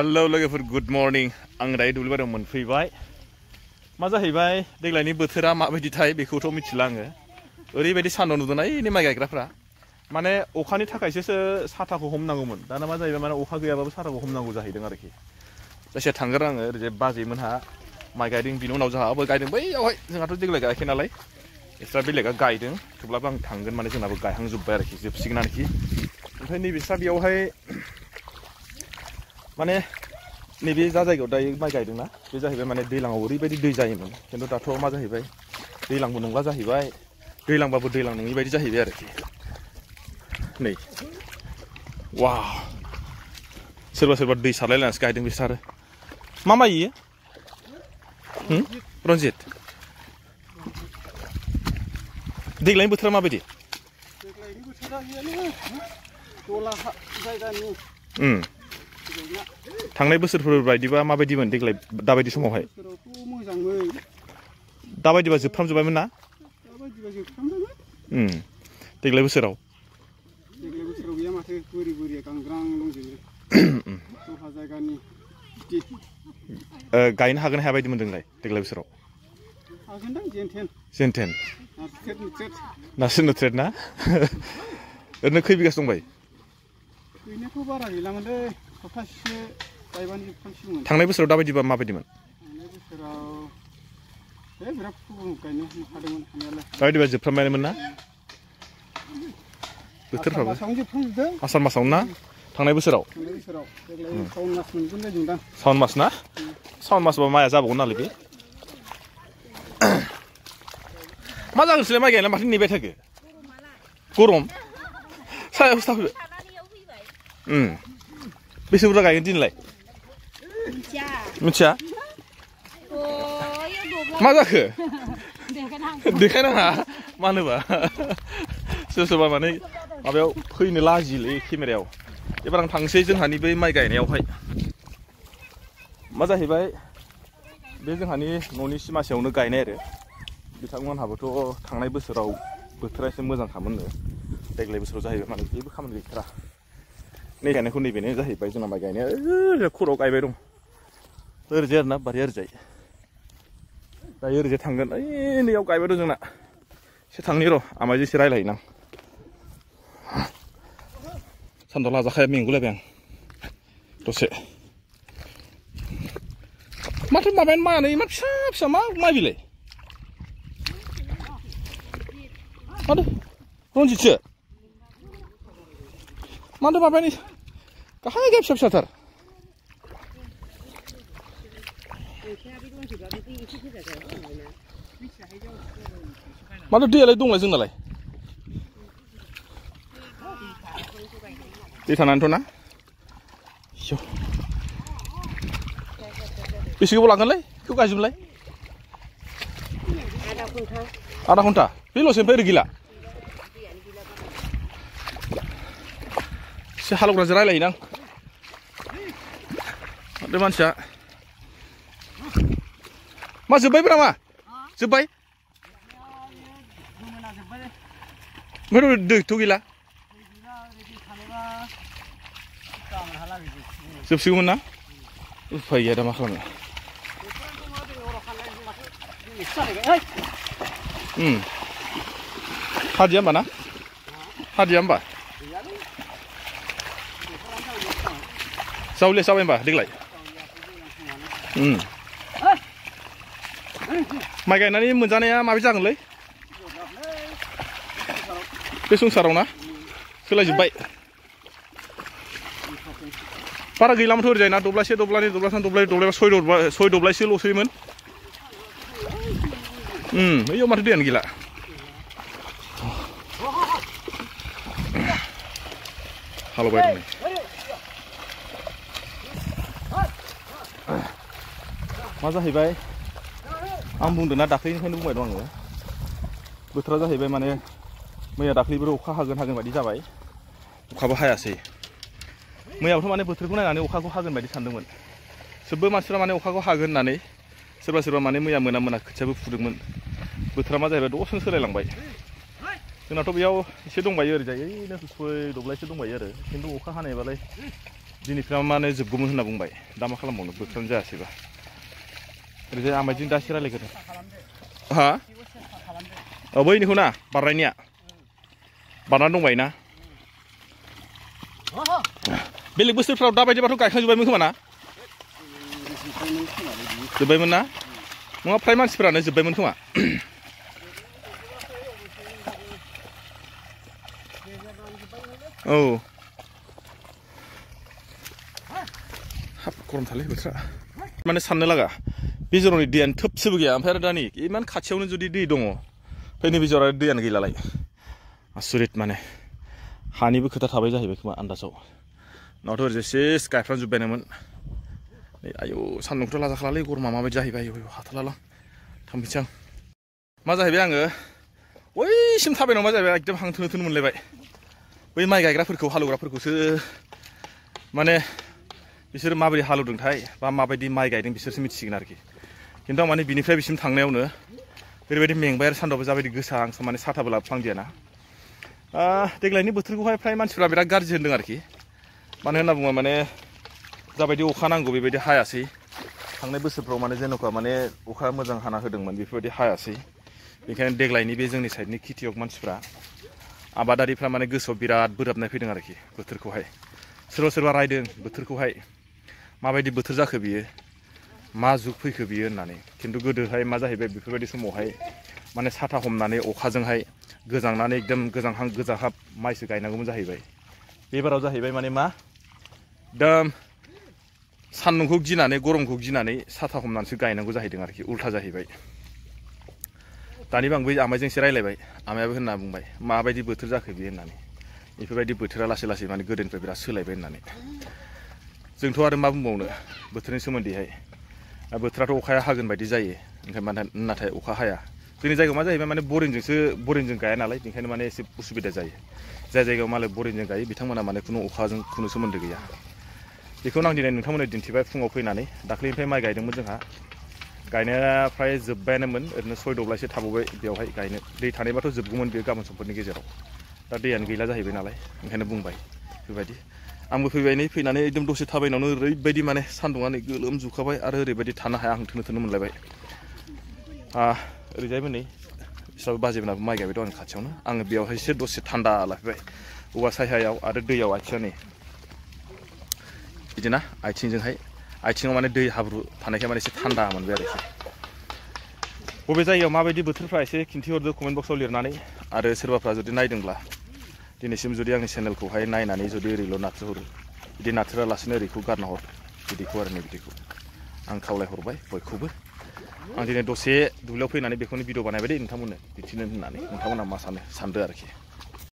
hello लोगोफोर good morning आं दायो दुब्लि बारियाव मोनफैबाय मा जाहैबाय देग्लायनि बोथोरा माबायदिथाय बेखौथ' मिथिला आङो ओरैबायदि सान्दुं नुदोंना ओइनि माइ गायग्राफ्रा माने अखानि थाखायसो साथाखौ हमनांगौमोन दाना मा जाहैबाय माने अखा गैयाबाबो साथाखौ हमनांगौ जाहैदों आरोखि जायखिया थांगोन आङो ओरैजाय बाजैमोनहा माइ गायदों बिनि उनाव जोंहाबो गायदों बैयावहाय जोंहाथ' देग्लाय गायाखै नालाय एक्सट्रा बेलेगा गायदों थेवब्लाबो आं थांगोन माने जोंनाबो गायहांजोब्बाय आरोखि जोबसिगोन आरोखि ओमफ्राय नैबेस्रा बेयावहाय माने नैबे जा जायगायाव दायो माइ गायदोंना बे जाहैबाय माने दैलाङाव ओरैबायदि दै जायोमोन खिन्थु दाथ' मा जाहैबाय दैलांबो नंला जाहैबाय दैलांबाबो दैलां नङि बायदि जाहैबाय आरोखि नै वाव सोरबा सोरबा दै सारलायलायनानैसो गायदों बिसोर आरो मा माइ इयो रन्जित देग्लायनि बोथोरा माबायदि देग्लायनि बोथोरा दला जायगानि थांनाय बोसोरफोर बायदिबा माबायदिमोन देग्लाय दाबायदि समावहाय मोजांमोन दाबायदिबा जोबफ्रामजोब्बायमोन ना दाबायदिबा जोबफ्रामबायमोन देग्लाय बोसोराव गैया माथो बोरि बोरिया गांग्रां दंजोबो दहा जायगानि गायनो हागोन हाया बायदि मोनदोंलाय देग्लाय बोसोराव हागोनदां जेनथेन नारसो नुथ्रेद ना ओरैनो खै बिगासो दंबाय गैनायाथ' बारा गैलामोनलै सप्तासेसो गायबानो जोबखांसिगौमोन थांनाय बोसोराव दाबायदिबा माबायदिमोन थांनाय बोसोराव बिराद गायनो हादोंमोन हानायालाय दाबायदिबा जोबफ्रामबायमोन ना बोथोरफ्राबो आसार मासाव ना थांनाय बोसोराव देग्लाय सावन मास मोनगोन बायदिमोनदां सावन मास ना सावन मासबा माइआ जाबावगोन नालाय बे मा जागोनसैलाय माइ गायना माथो नेबाय थाखो गरम सायावसो थाफैबाय बेसे बुरजा गायगोन दिनैलाय मिथिया मा जाखो देखायनाङा मानोबा सोर सोरबा माने माबायाव फैनो लाजियोलै केमेरायाव एबार आं थांसै जोंहानि बै माइ गायनायावहाय मा जाहैबाय बे जोंहानि न'नि सिमासेयावनो गायनाय आरो बिथांमोनहाबोथ' थांनाय बोसोराव बोथोरा एसे मोजांखामोननो देग्लाय बोसोराव जाहैबाय माने जेबो खामानि गैथारा नै गायनायखौ नैबेनो जाहैबाय जोंना माइ गायनाया ओरैजाय खर'आव गायबाय दं ओरैजाय आरोना बारिया ओरैजाय दायो ओरैजाय थांगोन ओइ नैयाव गायबाय दं जोंना एसे थांनि र' आमाइजों एसे रायज्लायहैनां सान्दुं लाजाखाया मेंगुलायबाय आं दसे माथो माबायानो मानो इमान फिसा फिसा मा माइ बिलाय माथो रन्जितसो माथो माबायानो गाहाय गाय फिसा फिसाथार माथो दैयालाय दंलाय जोंनालाय दै थानानैथ' ना बेसे गोबाव लागोनलै बेखौ गायजोबलाय आधा घन्टा बेल'सो ओमफ्राय ओरै गैला एसे हालेवग्राजों रायज्लायहैनां माथो मानसिया मा जोब्बायब्रा मा जोब्बाय ओमफ्राय दैथ' गैला जोबसिगौमोन ना उफाय गैया दा मा खालामनो हादिया होमबा ना हादिया होमबा जावले जाबाय होमबा देग्लाय माइ गायनानै मोनजानाया माबि जागोनलै बे संसाराव ना सोलायजोब्बाय बारा गैलामोनथ' ओरैजाय ना दब्लायसे दब्लायनै दब्लायथाम दब्लायब्रै सय दब्लायसोल'सैमोन बैयाव माथो दैयानो गैला हालेवबाय दं मा जाहैबाय आं बुंदों ना दाख्लैनिफ्रायनो बुंबाय दं आङो बोथोरा जाहैबाय माने मैया दाख्लैबो अखा हागोन बायदि जाबाय अखाबो हायासै मैयाबोथ' माने बोथोरखौ नायनानै अखाखौ हागोन बायदि सानदोंमोन सोबबो मानसिफ्रा माने अखाखौ हागोन होननानै सोरबा माने मैया मोना खोथियाबो फुदोंमोन बोथोरा मा जाहैबाय दसेनो सोलायलांबाय जोंनाथ' बेयाव एसे दंबायो ओरैजाय ओइनो सय दब्लायसो दंबायो आरो खिन्थु अखा हानायबालाय दिनैफ्रा माने जोबगौमोन होनना बुंबाय दा मा खालामबावनो बोथोरानो जायासैबा ओरैजाय आमाइजों दासो रायलायग्रोदों हा औ बैनिखौ ना बारनायनिया बारनानै दंबाय ना बेलेग बोसोरफ्राव दाबायदिबाथ' गायखांजोब्बायमोन खोमा ना जोब्बायमोन ना नङा फ्राय मानसिफोरानो जोब्बायमोन खोमा औ हाब गरमथारलै बोथोरा माने साननो लागा बे जरावनि दैयानो थोबसेबो गैया ओमफ्राय आरो दा नै इमान खाथियावनो जुदि दै दङ ओमफ्राय नैबे जराव दैयानो गैलालाय आसुरित माने हानिबो खोथा थाबाय जाहैबाय खोमा आन्दाजाव नङाथ' ओरैजाय सेस गायफ्रामजोब्बायनोमोन नै आयौ सान्दुंखौथ' लाजाखालालै गरमा माबायदि जाहैबाय आयौ हाथारलालां थांफिनसै आं मा जाहैबाय आङो बैसिम थाबायनायाव मा जाहैबाय एकदम हां थोनो थोनो मोनलायबाय बै माइ गायग्राफोरखौ हालेवग्राफोरखौसो माने बिसोर माबोरै हालेवदोंथाय बा माबायदि माइ गायदों बिसोरसो मिथिसिगोन आरोखि खिन्थु आं माने बिनिफ्राय बिसिम थांनायावनो ओरैबायदि मेंबाय आरो सान्दुंआबो जाबायदि गोसा आं माने साथाबो लाबोफ्लांदियाना देग्लायनि बोथोरखौहाय फ्राय मानसिफ्रा बिराद गाज्रि होनदों आरोखि मानो होनना बुङोबा माने जाबायदि अखा नांगौ बेबायदि हायासै थांनाय बोसोरफ्राव माने जेन'का माने अखा मोजां हाना होदोंमोन बेफोरबायदि हायासै बेखायनो देग्लायनि बे जोंनि साइडनि खेथियक मानसिफ्रा आबादारिफ्रा माने गोसोआव बिराद बोराबनाय फैदों आरोखि बोथोरखौहाय सोरबा सोरबा रायदों बोथोरखौहाय माबायदि बोथोर जाखो बियो मा जुग फैखो बियो होननानै खिन्थु गोदोहाय मा जाहैबाय बेफोरबायदि समावहाय माने साथा हमनानै अखाजोंहाय गोजांनानै एकदम गोजांहां गोजांहाब माइसो गायनांगौमोन जाहैबाय बेबाराव जाहैबाय माने मा एकदम सान्दुंखौ गिनानै गरमखौ गिनानै साथा हमनानैसो गायनांगौ जाहैदों आरोखि उल्था जाहैबाय दानिबो आं बै आमाइजों एसे रायलायबाय आमायाबो होनना बुंबाय माबायदि बोथोर जाखो बियो होननानै बेफोरबायदि बोथोरा लासै लासै माने गोदोनिफ्राय बिराद सोलायबाय होननानै जोंथ' आरो मा बुंबावनो बोथोरनि सोमोन्दैहाय बोथोराथ' अखाया हागोन बायदि जायो ओंखायनो नाथाय अखा हाया जोंनि जायगायाव मा जाहैबाय माने बरिंजों गाया नालाय बेनिखायनो माने एसे उसुबिदा जायो जाय जायगायाव मालाय बरिंजों गायो बिथांमोना माने खुनु अखाजों खुनु सोमोन्दो गैया बेखौनो आं दिनै नोंथांमोननो दिन्थिबाय फुङाव फैनानै दाख्लैनिफ्राय माइ गायदोंमोन जोंहा गायनाया फ्राय जोब्बायानोमोन ओरैनो 6 दब्लायसो थाबावबाय बेवहाय गायनो दै थानायबाथ' जोबगौमोन बेयो गाबोन समफोरनि गेजेराव दा दैयानो गैला जाहैबाय नालाय ओंखायनो बुंबाय बेबायदि आंबो फैनानै एकदम दसे थाबायनायावनो ओरैबायदि माने सान्दुंआनो गोलोमजुखाबाय आरो ओरैबायदि थानो हाया आं थोनो मोनलायबाय ओरैजायबो नै बिस्राबो बाजेमोनाबो माइ गायबाय दं आंनि खाथियावनो आङो बेयावहायसो दसे थान्दा लाफैबाय औवा सायहायाव आरो दैयाव आथिङा नै बिदिना आथिङाव माने दै हाब्रु थानायखाय माने एसे थान्दा मोनबाय आरोखि बबे जायगायाव माबायदि बोथोरफ्रा एसे खिन्थिहरदो कमेन्ट बक्सआव लिरनानै आरो सोरबाफ्रा जुदि नायदोंब्ला दिनैसिम जुदि आंनि चेनेलखौहाय नायनानै जुदि ओरैल' नाथ्रोहरो बिदि नाथ्रोआलासिनो ओरैखौ गारना हर बिदिखौ आरो नै बिदिखौ आं खावलायहरबाय बयखौबो आं दिनै दसे दुब्लियाव फैनानै बेखौनो भिडिअ बानायबाय दे नोंथांमोननो दिन्थिनो होननानै नोंथांमोना मा सानो सानदो आरोखि